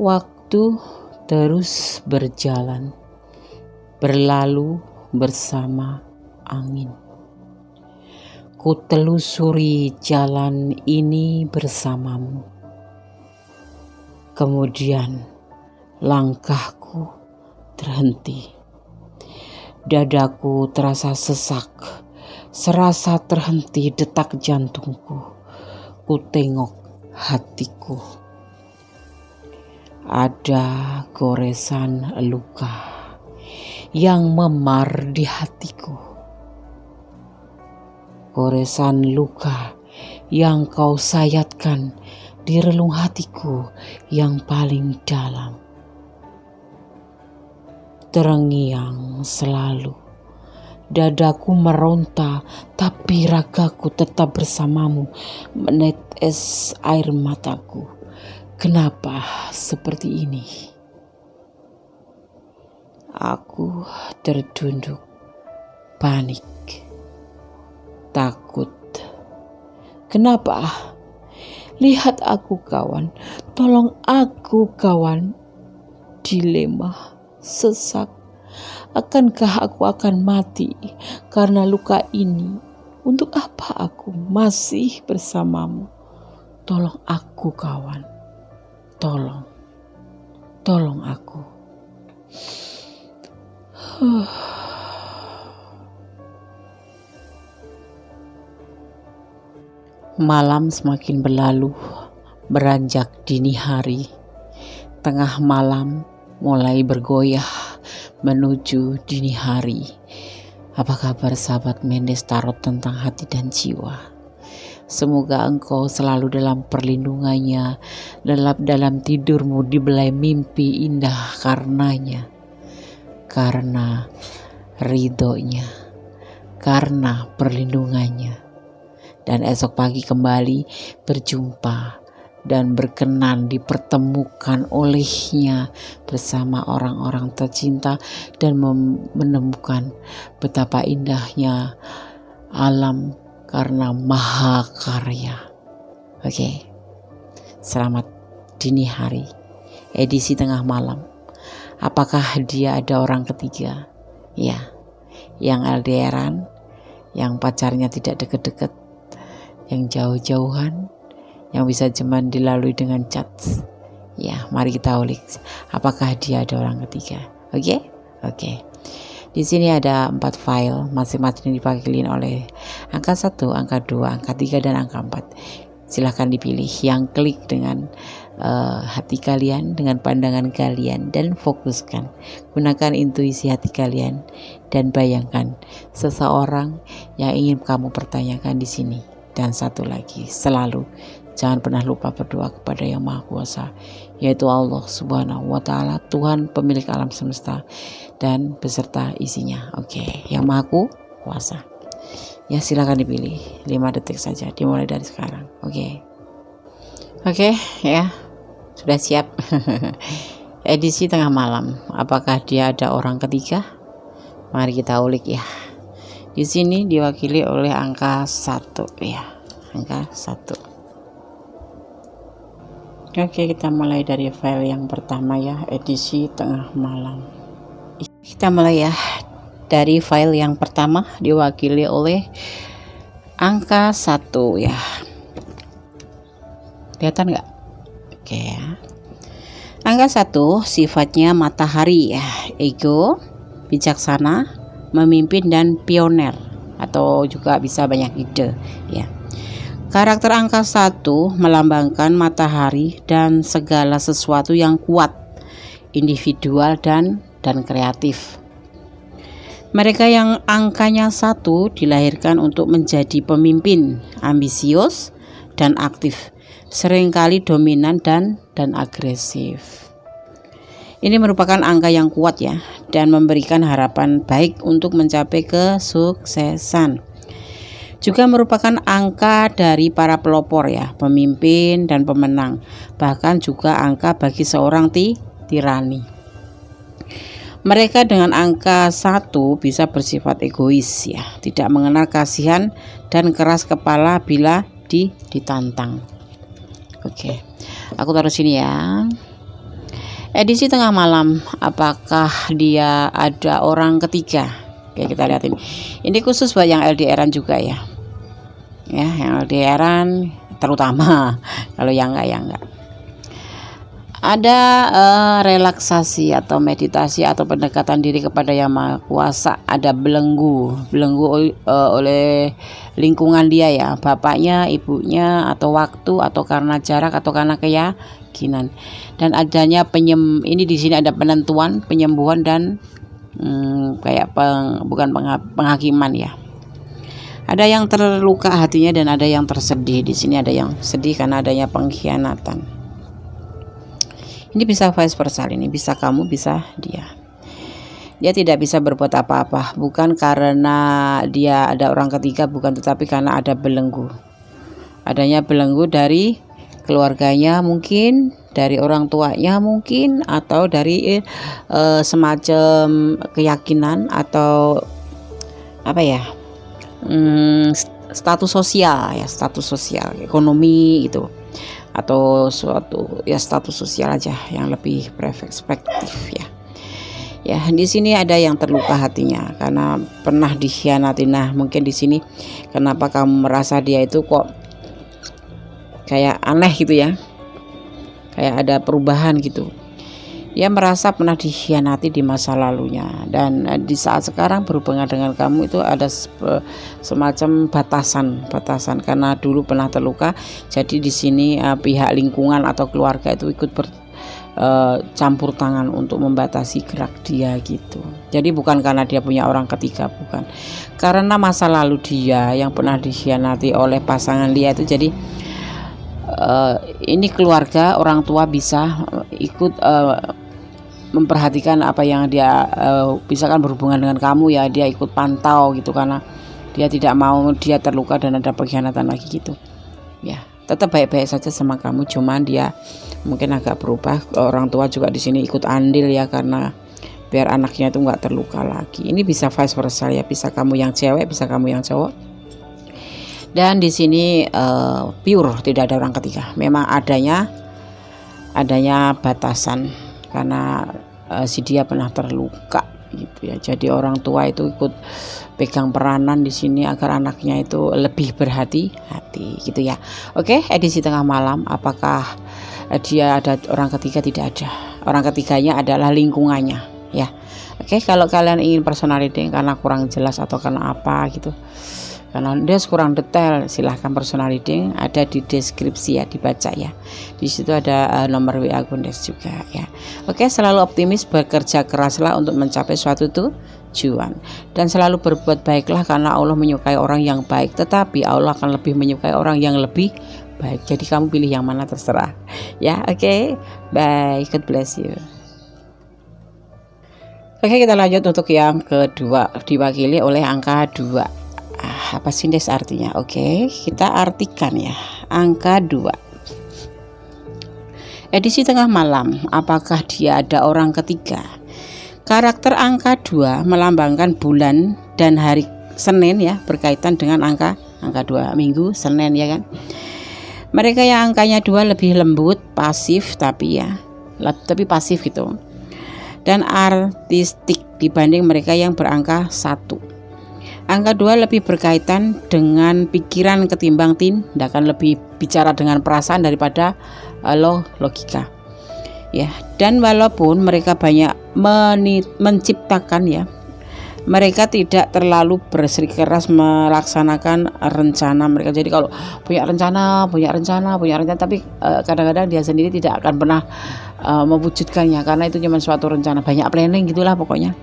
Waktu terus berjalan, berlalu bersama angin. Ku telusuri jalan ini bersamamu. Kemudian langkahku terhenti. Dadaku terasa sesak, serasa terhenti detak jantungku. Ku tengok hatiku. Ada goresan luka yang memar di hatiku. Goresan luka yang kau sayatkan di relung hatiku yang paling dalam. Terngiang selalu, dadaku meronta, tapi ragaku tetap bersamamu, menetes air mataku. Kenapa seperti ini? Aku tertunduk, panik, takut. Kenapa? Lihat aku kawan, tolong aku kawan. Dilema, sesak. Akankah aku akan mati karena luka ini? Untuk apa aku masih bersamamu? Tolong aku kawan. Tolong aku. Malam semakin berlalu, beranjak dini hari. Tengah malam mulai bergoyah menuju dini hari. Apa kabar sahabat Mendes Tarot tentang hati dan jiwa? Semoga engkau selalu dalam perlindungannya, dalam tidurmu dibelai mimpi indah karenanya, karena ridhonya, karena perlindungannya. Dan esok pagi kembali berjumpa dan berkenan dipertemukan olehnya bersama orang-orang tercinta dan menemukan betapa indahnya alam karena maha karya. Oke. Selamat dini hari, edisi tengah malam. Apakah dia ada orang ketiga? Ya, yang LDRan, yang pacarnya tidak deket-deket, yang jauh-jauhan, yang bisa cuman dilalui dengan chat. Ya, mari kita ulik. Apakah dia ada orang ketiga? Oke. Di sini ada 4 file, masing-masing diwakilin oleh angka 1, angka 2, angka 3, dan angka 4. Silahkan dipilih yang klik dengan hati kalian, dengan pandangan kalian, dan fokuskan. Gunakan intuisi hati kalian dan bayangkan seseorang yang ingin kamu pertanyakan di sini. Dan satu lagi, selalu jangan pernah lupa berdoa kepada Yang Maha Kuasa, yaitu Allah Subhanahu wa Ta'ala, Tuhan pemilik alam semesta dan beserta isinya. Oke, Yang Maha Kuasa. Ya, silakan dipilih 5 detik saja, dimulai dari sekarang. Oke, ya, sudah siap. Edisi tengah malam. Apakah dia ada orang ketiga? Mari kita ulik ya. Di sini diwakili oleh angka 1 ya, angka 1. Oke, kita mulai dari file yang pertama ya, edisi tengah malam. Kita mulai ya dari file yang pertama, diwakili oleh angka 1 ya. Kelihatan nggak? Oke ya. Angka 1 sifatnya matahari ya, ego, bijaksana, memimpin, dan pioner, atau juga bisa banyak ide ya. Karakter angka 1 melambangkan matahari dan segala sesuatu yang kuat, individual dan kreatif. Mereka yang angkanya 1 dilahirkan untuk menjadi pemimpin, ambisius dan aktif, seringkali dominan dan agresif. Ini merupakan angka yang kuat ya, dan memberikan harapan baik untuk mencapai kesuksesan. Juga merupakan angka dari para pelopor ya, pemimpin dan pemenang, bahkan juga angka bagi seorang tirani. Mereka dengan angka 1 bisa bersifat egois ya, tidak mengenal kasihan dan keras kepala bila ditantang. Oke, aku taruh sini ya. Edisi tengah malam, apakah dia ada orang ketiga? Oke, kita lihat ini. Ini khusus buat yang LDRan juga ya. Ya, yang LDRan terutama. Kalau yang enggak ya enggak. Ada relaksasi atau meditasi atau pendekatan diri kepada Yang Maha Kuasa. Ada belenggu oleh lingkungan dia ya, bapaknya, ibunya, atau waktu, atau karena jarak, atau karena keyakinan. Dan adanya ini di sini ada penentuan, penyembuhan, dan kayak bukan penghakiman ya. Ada yang terluka hatinya dan ada yang tersedih. Di sini ada yang sedih karena adanya pengkhianatan. Ini bisa vice versa, ini bisa kamu, bisa dia. Dia tidak bisa berbuat apa-apa, bukan karena dia ada orang ketiga, bukan, tetapi karena ada belenggu. Adanya belenggu dari keluarganya mungkin, dari orang tuanya mungkin, atau dari semacam keyakinan atau apa ya, status sosial ya, status sosial, ekonomi gitu, atau suatu ya status sosial aja yang lebih perspektif ya. Ya, di sini ada yang terluka hatinya karena pernah dikhianati. Nah, mungkin di sini kenapa kamu merasa dia itu kok kayak aneh gitu ya, kayak ada perubahan gitu. Dia merasa pernah dikhianati di masa lalunya, dan di saat sekarang berhubungan dengan kamu itu ada semacam batasan karena dulu pernah terluka. Jadi di sini pihak lingkungan atau keluarga itu ikut campur tangan untuk membatasi gerak dia gitu. Jadi bukan karena dia punya orang ketiga, bukan, karena masa lalu dia yang pernah dikhianati oleh pasangan dia itu. Jadi ini keluarga, orang tua bisa ikut memperhatikan apa yang dia misalkan berhubungan dengan kamu ya, dia ikut pantau gitu karena dia tidak mau dia terluka dan ada pengkhianatan lagi gitu ya. Tetap baik-baik saja sama kamu, cuman dia mungkin agak berubah. Orang tua juga di sini ikut andil ya, karena biar anaknya itu nggak terluka lagi. Ini bisa vice versa ya, bisa kamu yang cewek, bisa kamu yang cowok. Dan di sini pure, tidak ada orang ketiga. Memang adanya batasan karena si dia pernah terluka gitu ya. Jadi orang tua itu ikut pegang peranan di sini agar anaknya itu lebih berhati-hati gitu ya. Oke, edisi tengah malam, apakah dia ada orang ketiga? Tidak ada. Orang ketiganya adalah lingkungannya ya. Oke, kalau kalian ingin personal reading karena kurang jelas atau karena apa gitu, karena dia kurang detail, silahkan personal reading, ada di deskripsi ya, dibaca ya. Di situ ada nomor WA Gundes juga ya. Oke, selalu optimis, bekerja keraslah untuk mencapai suatu tujuan, dan selalu berbuat baiklah karena Allah menyukai orang yang baik, tetapi Allah akan lebih menyukai orang yang lebih baik. Jadi kamu pilih yang mana terserah ya. Oke, bye, God bless you. Oke, kita lanjut untuk yang kedua, diwakili oleh angka 2. Apa sih Des artinya? Oke, kita artikan ya. Angka 2. Edisi tengah malam, apakah dia ada orang ketiga? Karakter angka 2 melambangkan bulan dan hari Senin ya, berkaitan dengan angka 2, minggu, Senin ya kan. Mereka yang angkanya 2 lebih lembut, pasif tapi pasif gitu, dan artistik dibanding mereka yang berangka 1. Angka 2 lebih berkaitan dengan pikiran ketimbang tindakan, lebih bicara dengan perasaan daripada logika ya. Dan walaupun mereka banyak menciptakan ya, mereka tidak terlalu bersikeras melaksanakan rencana mereka. Jadi kalau punya rencana, tapi kadang-kadang dia sendiri tidak akan pernah mewujudkannya karena itu cuma suatu rencana, banyak planning gitulah pokoknya.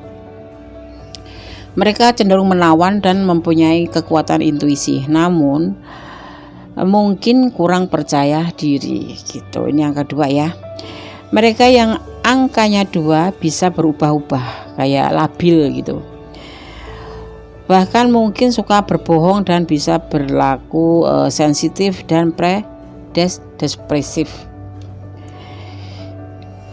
Mereka cenderung menawan dan mempunyai kekuatan intuisi, namun mungkin kurang percaya diri gitu. Ini angka 2 ya. Mereka yang angkanya 2 bisa berubah-ubah, kayak labil gitu. Bahkan mungkin suka berbohong dan bisa berlaku sensitif dan depresif.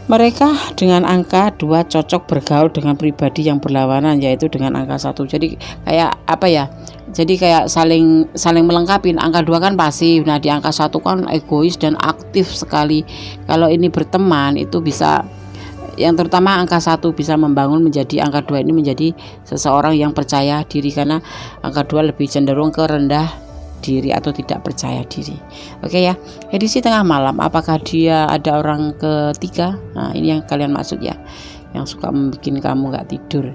Mereka dengan angka 2 cocok bergaul dengan pribadi yang berlawanan, yaitu dengan angka 1. Jadi kayak apa ya? Jadi kayak saling melengkapi. Angka 2 kan pasif. Nah, di angka 1 kan egois dan aktif sekali. Kalau ini berteman itu bisa yang terutama angka 1 bisa membangun menjadi angka 2 ini menjadi seseorang yang percaya diri, karena angka 2 lebih cenderung ke rendah diri atau tidak percaya diri. Oke ya, edisi tengah malam, apakah dia ada orang ketiga? Nah, ini yang kalian maksud ya, yang suka membuat kamu gak tidur.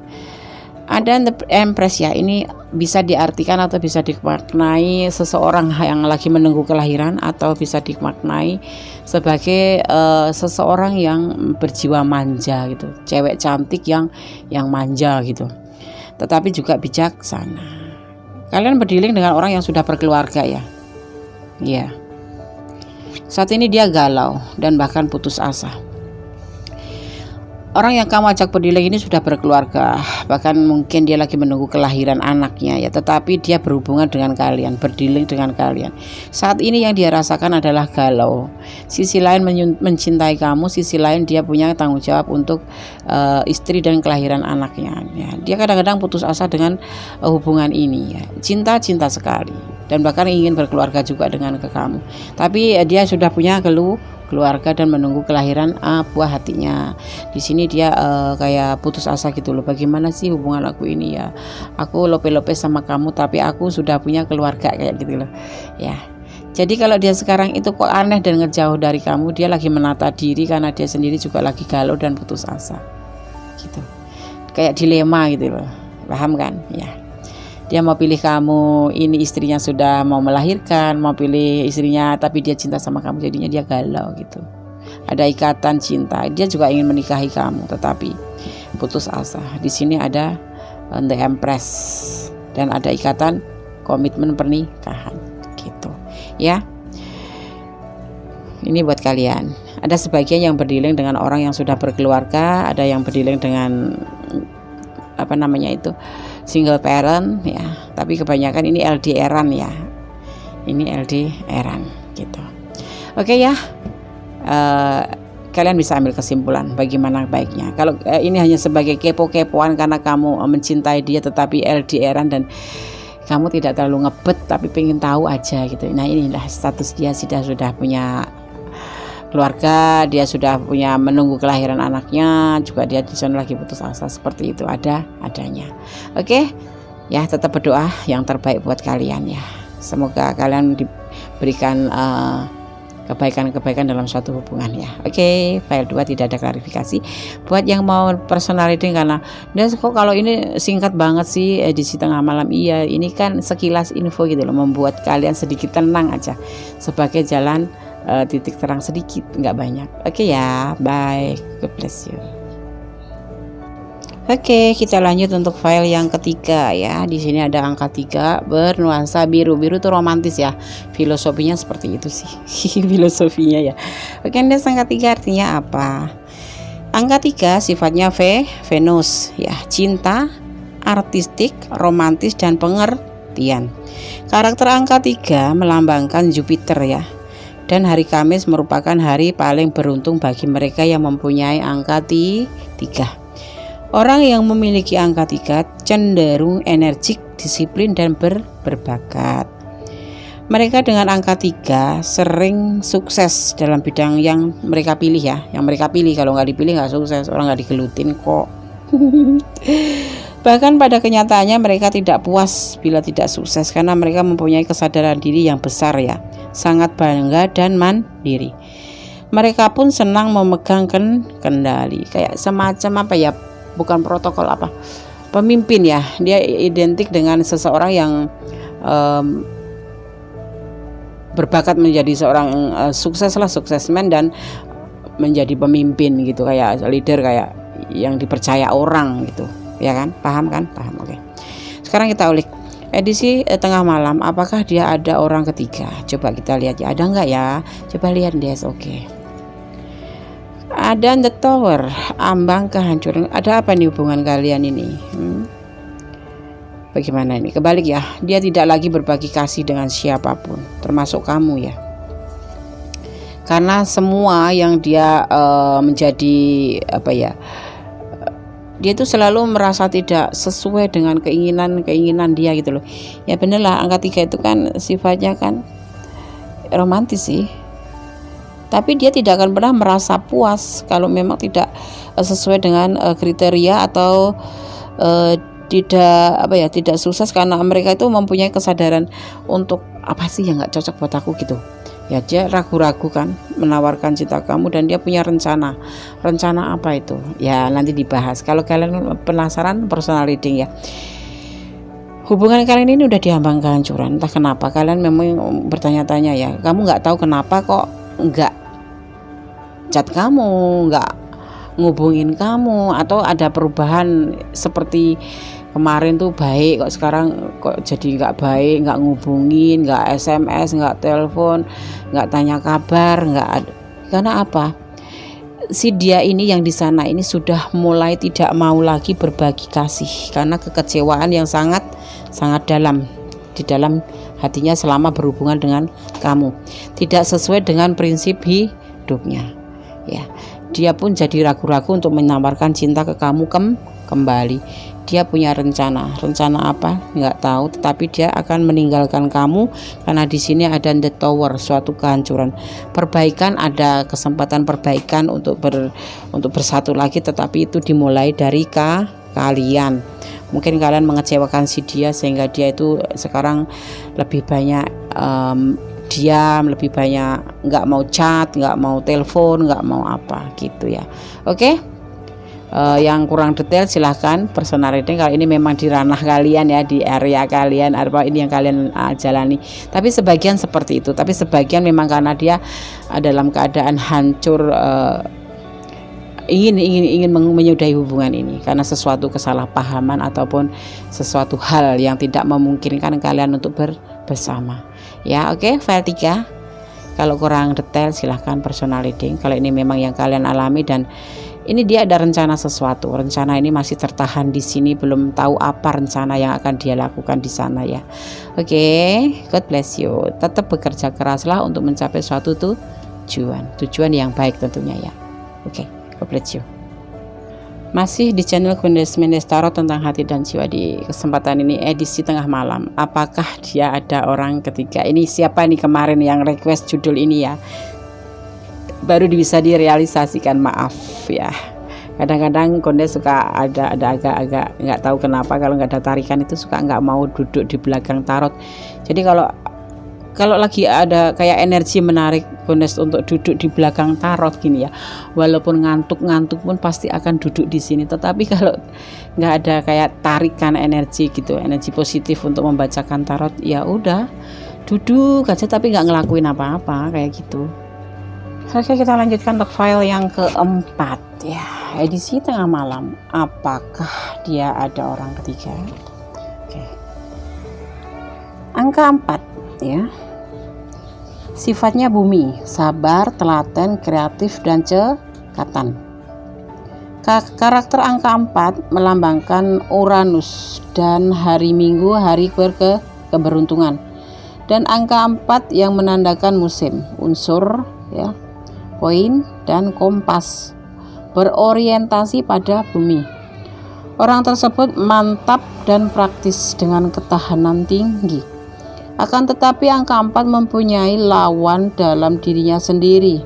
Ada Empress ya, ini bisa diartikan atau bisa dimaknai seseorang yang lagi menunggu kelahiran, atau bisa dimaknai sebagai seseorang yang berjiwa manja gitu, cewek cantik yang manja gitu, tetapi juga bijaksana. Kalian berdealing dengan orang yang sudah berkeluarga ya. Iya. Saat ini dia galau dan bahkan putus asa. Orang yang kamu ajak berdealing ini sudah berkeluarga, bahkan mungkin dia lagi menunggu kelahiran anaknya ya, tetapi dia berhubungan dengan kalian, berdealing dengan kalian. Saat ini yang dia rasakan adalah galau. Sisi lain mencintai kamu, sisi lain dia punya tanggung jawab untuk istri dan kelahiran anaknya ya. Dia kadang-kadang putus asa dengan hubungan ini ya. Cinta sekali dan bahkan ingin berkeluarga juga dengan kamu. Tapi dia sudah punya keluarga dan menunggu kelahiran buah hatinya. Di sini dia kayak putus asa gitu loh. Bagaimana sih hubungan aku ini ya? Aku lope-lope sama kamu, tapi aku sudah punya keluarga, kayak gitu loh. Ya. Jadi kalau dia sekarang itu kok aneh dan ngejauh dari kamu, dia lagi menata diri karena dia sendiri juga lagi galau dan putus asa. Gitu. Kayak dilema gitu loh. Paham kan? Ya. Dia mau pilih kamu, ini istrinya sudah mau melahirkan, mau pilih istrinya tapi dia cinta sama kamu, jadinya dia galau gitu. Ada ikatan cinta, dia juga ingin menikahi kamu tetapi putus asa. Di sini ada The Empress dan ada ikatan komitmen pernikahan gitu ya. Ini buat kalian. Ada sebagian yang berdealing dengan orang yang sudah berkeluarga, ada yang berdealing dengan single parent ya, tapi kebanyakan ini LDR-an ya, ini LDR-an gitu. Oke ya, kalian bisa ambil kesimpulan bagaimana baiknya. Kalau ini hanya sebagai kepo-kepoan karena kamu mencintai dia tetapi LDR-an dan kamu tidak terlalu ngebet tapi pengen tahu aja gitu. Nah, inilah status dia sudah punya keluarga, dia sudah punya menunggu kelahiran anaknya, juga dia di sana lagi putus asa, seperti itu adanya. Oke ya, tetap berdoa yang terbaik buat kalian ya. Semoga kalian diberikan kebaikan-kebaikan dalam suatu hubungan ya. Oke, file 2 tidak ada klarifikasi. Buat yang mau personal reading, karena kok kalau ini singkat banget sih edisi tengah malam, iya ini kan sekilas info gitu loh, membuat kalian sedikit tenang aja sebagai jalan titik terang sedikit, nggak banyak. Oke ya, bye, God bless you. Oke, kita lanjut untuk file yang ketiga ya. Di sini ada angka 3 bernuansa biru. Biru tuh romantis ya. Filosofinya seperti itu sih. Filosofinya ya. Oke, dan angka 3 artinya apa? Angka 3 sifatnya Venus ya, cinta, artistik, romantis dan pengertian. Karakter angka 3 melambangkan Jupiter ya. Dan hari Kamis merupakan hari paling beruntung bagi mereka yang mempunyai angka 3. Orang yang memiliki angka 3 cenderung energik, disiplin dan berbakat. Mereka dengan angka 3 sering sukses dalam bidang yang mereka pilih ya. Yang mereka pilih, kalau nggak dipilih nggak sukses, orang nggak digelutin kok. Bahkan pada kenyataannya mereka tidak puas bila tidak sukses, karena mereka mempunyai kesadaran diri yang besar ya, sangat bangga dan mandiri. Mereka pun senang memegang kendali, kayak semacam bukan protokol pemimpin ya. Dia identik dengan seseorang yang berbakat menjadi seorang suksesmen dan menjadi pemimpin gitu, kayak leader, kayak yang dipercaya orang gitu. Ya kan, paham kan? Paham. Oke. Sekarang kita ulik edisi tengah malam, apakah dia ada orang ketiga? Coba kita lihat ya, ada nggak ya? Coba lihat deh. Oke. Ada The Tower, ambang kehancuran. Ada apa nih hubungan kalian ini? Bagaimana ini? Kebalik ya, dia tidak lagi berbagi kasih dengan siapapun, termasuk kamu ya. Karena semua yang dia menjadi dia itu selalu merasa tidak sesuai dengan keinginan dia gitu loh. Ya bener lah, angka 3 itu kan sifatnya kan romantis sih. tapi dia tidak akan pernah merasa puas kalau memang tidak sesuai dengan kriteria atau tidak sukses, karena mereka itu mempunyai kesadaran untuk apa sih yang nggak cocok buat aku gitu ya. Dia ragu-ragu kan menawarkan cinta kamu, dan dia punya rencana apa itu ya, nanti dibahas. Kalau kalian penasaran, personal reading ya. Hubungan kalian ini udah diambang kehancuran, entah kenapa. Kalian memang bertanya-tanya ya, kamu nggak tahu kenapa kok nggak chat kamu, nggak ngubungin kamu, atau ada perubahan seperti kemarin tuh baik kok sekarang kok jadi nggak baik, nggak ngubungin, nggak SMS, nggak telepon, nggak tanya kabar, nggak ada. Karena apa? Si dia ini yang di sana ini sudah mulai tidak mau lagi berbagi kasih karena kekecewaan yang sangat dalam di dalam hatinya selama berhubungan dengan kamu, tidak sesuai dengan prinsip hidupnya ya. Dia pun jadi ragu-ragu untuk menawarkan cinta ke kamu kembali. Dia punya rencana apa nggak tahu, tetapi dia akan meninggalkan kamu karena di sini ada the tower, suatu kehancuran. Perbaikan, ada kesempatan perbaikan untuk bersatu lagi, tetapi itu dimulai dari kalian. Mungkin kalian mengecewakan si dia sehingga dia itu sekarang lebih banyak diam, lebih banyak nggak mau chat, nggak mau telepon, nggak mau apa gitu ya. Oke. Yang kurang detail silahkan personal reading. Kalau ini memang di ranah kalian ya, di area kalian, apa ini yang kalian jalani. Tapi sebagian seperti itu, tapi sebagian memang karena dia dalam keadaan hancur, ingin menyudahi hubungan ini karena sesuatu kesalahpahaman ataupun sesuatu hal yang tidak memungkinkan kalian untuk bersama ya. Oke, file 3. Kalau kurang detail silahkan personal reading. Kalau ini memang yang kalian alami dan ini dia ada rencana sesuatu, rencana ini masih tertahan di sini, belum tahu apa rencana yang akan dia lakukan di sana ya. Oke, God bless you. Tetap bekerja keraslah untuk mencapai suatu tujuan yang baik tentunya ya. Oke, God bless you. Masih di channel Kundes Mendes Tarot tentang hati dan jiwa. Di kesempatan ini edisi tengah malam, apakah dia ada orang ketiga? Ini siapa nih kemarin yang request judul ini ya? Baru bisa direalisasikan, maaf ya. Kadang-kadang Konde suka ada agak-agak nggak tahu kenapa kalau nggak ada tarikan itu suka nggak mau duduk di belakang tarot. Jadi kalau lagi ada kayak energi menarik Konde untuk duduk di belakang tarot gini ya, walaupun ngantuk pun pasti akan duduk di sini. Tetapi kalau nggak ada kayak tarikan energi gitu, energi positif untuk membacakan tarot, ya udah duduk aja tapi nggak ngelakuin apa-apa kayak gitu. Oke, kita lanjutkan untuk file yang keempat ya, edisi tengah malam. Apakah dia ada orang ketiga? Oke. Angka 4 ya. Sifatnya bumi, sabar, telaten, kreatif, dan cekatan. Karakter angka 4 melambangkan Uranus dan hari Minggu, hari keberuntungan. Dan angka 4 yang menandakan musim, unsur ya, koin dan kompas, berorientasi pada bumi. Orang tersebut mantap dan praktis dengan ketahanan tinggi. Akan tetapi angka 4 mempunyai lawan dalam dirinya sendiri.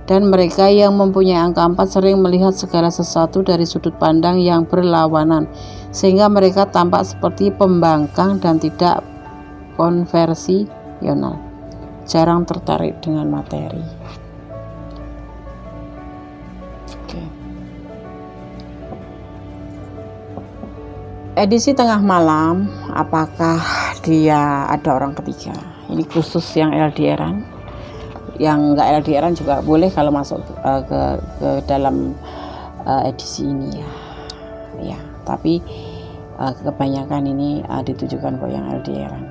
Dan mereka yang mempunyai angka 4 sering melihat segala sesuatu dari sudut pandang yang berlawanan, sehingga mereka tampak seperti pembangkang dan tidak konversional, jarang tertarik dengan materi. Edisi tengah malam, apakah dia ada orang ketiga? Ini khusus yang LDRan, yang nggak LDRan juga boleh kalau masuk ke dalam edisi ini ya. Tapi kebanyakan ini ditujukan ke yang LDRan.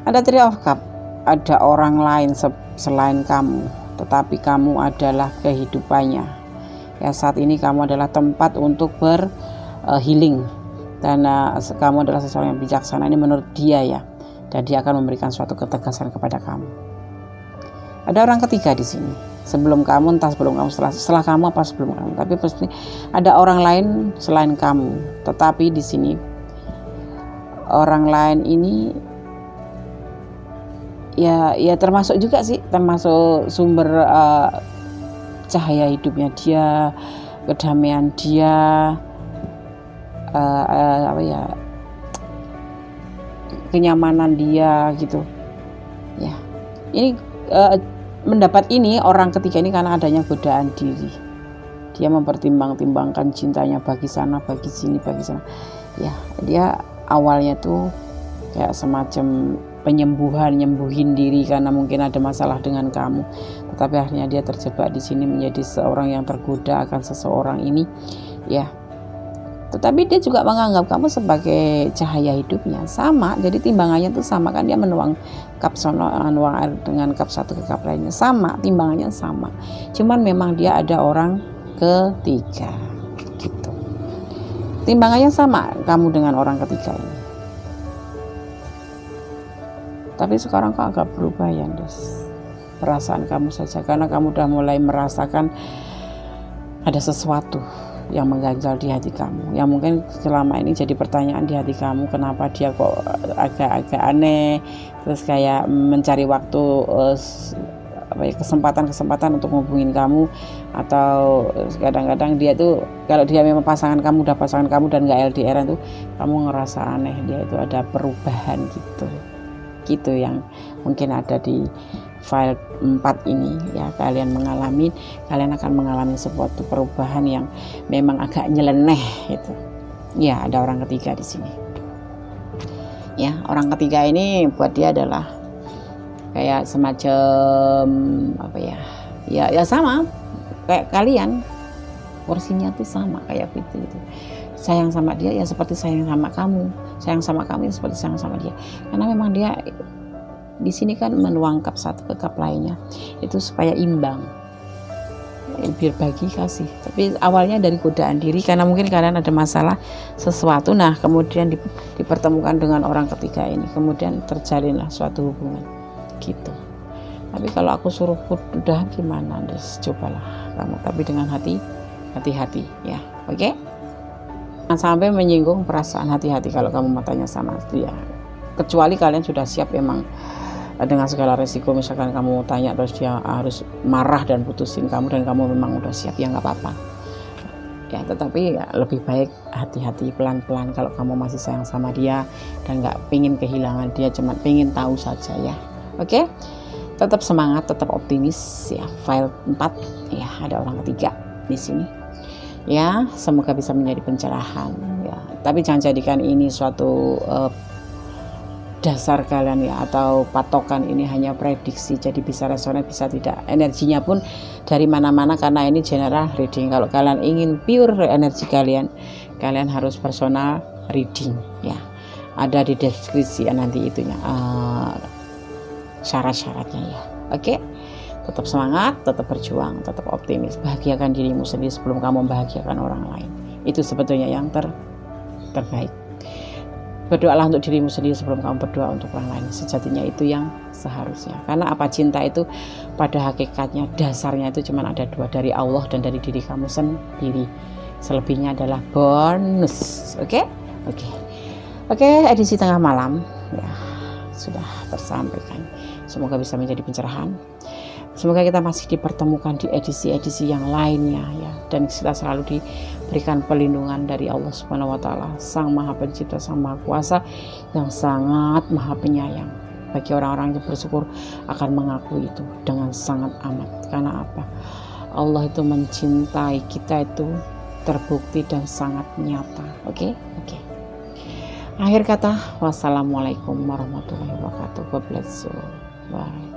Ada Three of Cups, ada orang lain selain kamu, tetapi kamu adalah kehidupannya. Ya, saat ini kamu adalah tempat untuk healing, dan kamu adalah seseorang yang bijaksana ini menurut dia ya, dan dia akan memberikan suatu ketegasan kepada kamu. Ada orang ketiga di sini, sebelum kamu, entah sebelum kamu, setelah kamu apa sebelum kamu, tapi pasti ada orang lain selain kamu. Tetapi di sini orang lain ini ya termasuk juga sih, termasuk sumber cahaya hidupnya dia, kedamaian dia, kenyamanan dia gitu ya. Ini mendapat ini orang ketiga ini karena adanya godaan diri. Dia mempertimbang-timbangkan cintanya bagi sana, bagi sini, bagi sana. Ya, dia awalnya tuh kayak semacam nyembuhin diri karena mungkin ada masalah dengan kamu. Tetapi akhirnya dia terjebak di sini menjadi seorang yang tergoda akan seseorang ini, ya. Tetapi dia juga menganggap kamu sebagai cahaya hidupnya, sama. Jadi timbangannya tuh sama kan, dia menuang cup sono, menuang air dengan cup satu ke cup lainnya, sama, timbangannya sama. Cuman memang dia ada orang ketiga gitu. Timbangannya sama kamu dengan orang ketiga ini. Tapi sekarang kok agak berubah ya, Des. Perasaan kamu saja, karena kamu udah mulai merasakan ada sesuatu yang mengganjal di hati kamu, yang mungkin selama ini jadi pertanyaan di hati kamu, kenapa dia kok agak-agak aneh, terus kayak mencari waktu kesempatan untuk ngubungin kamu, atau kadang-kadang dia tuh kalau dia memang pasangan kamu, udah pasangan kamu dan nggak LDR tuh kamu ngerasa aneh, dia itu ada perubahan gitu yang mungkin ada di file 4 ini ya. Kalian akan mengalami suatu perubahan yang memang agak nyeleneh gitu ya. Ada orang ketiga di sini ya. Orang ketiga ini buat dia adalah kayak semacam ya sama kayak kalian, porsinya tuh sama kayak gitu. Sayang sama dia ya seperti sayang sama kamu, sayang sama kamu ya seperti sayang sama dia, karena memang dia di sini kan menuang cup satu ke cup lainnya itu supaya imbang, biar bagi kasih. Tapi awalnya dari godaan diri, karena mungkin kalian ada masalah sesuatu, nah kemudian dipertemukan dengan orang ketiga ini, kemudian terjalinlah suatu hubungan gitu. Tapi kalau aku suruh udah gimana, cobalah kamu, tapi dengan hati-hati ya, oke? Jangan sampai menyinggung perasaan hati-hati kalau kamu mau tanya sama dia, kecuali kalian sudah siap memang dengan segala resiko. Misalkan kamu tanya terus dia harus marah dan putusin kamu, dan kamu memang udah siap, ya nggak apa-apa ya. Tetapi ya, lebih baik hati-hati, pelan-pelan kalau kamu masih sayang sama dia dan nggak pingin kehilangan dia, cuma pingin tahu saja ya. Oke, tetap semangat, tetap optimis ya. File 4 ya, ada orang ketiga di sini ya. Semoga bisa menjadi pencerahan ya. Tapi jangan jadikan ini suatu dasar kalian ya, atau patokan. Ini hanya prediksi, jadi bisa resonan bisa tidak. Energinya pun dari mana-mana, karena ini general reading. Kalau kalian ingin pure energi kalian harus personal reading ya. Ada di deskripsi nanti itunya syarat-syaratnya ya. Oke, tetap semangat, tetap berjuang, tetap optimis. Bahagiakan dirimu sendiri sebelum kamu membahagiakan orang lain. Itu sebetulnya yang terbaik. Berdoalah untuk dirimu sendiri sebelum kamu berdoa untuk orang lain. Sejatinya itu yang seharusnya. Karena apa, cinta itu pada hakikatnya dasarnya itu cuma ada dua, dari Allah dan dari diri kamu sendiri. Selebihnya adalah bonus. Oke, edisi tengah malam ya sudah tersampaikan. Semoga bisa menjadi pencerahan. Semoga kita masih dipertemukan di edisi-edisi yang lainnya ya, dan kita selalu diberikan perlindungan dari Allah Subhanahu wa taala, Sang Maha Pencipta, Sang Maha Kuasa, yang sangat Maha Penyayang. Bagi orang-orang yang bersyukur akan mengakui itu dengan sangat amat. Karena apa? Allah itu mencintai kita itu terbukti dan sangat nyata. Oke. Akhir kata, wassalamualaikum warahmatullahi wabarakatuh. God bless you. Bye.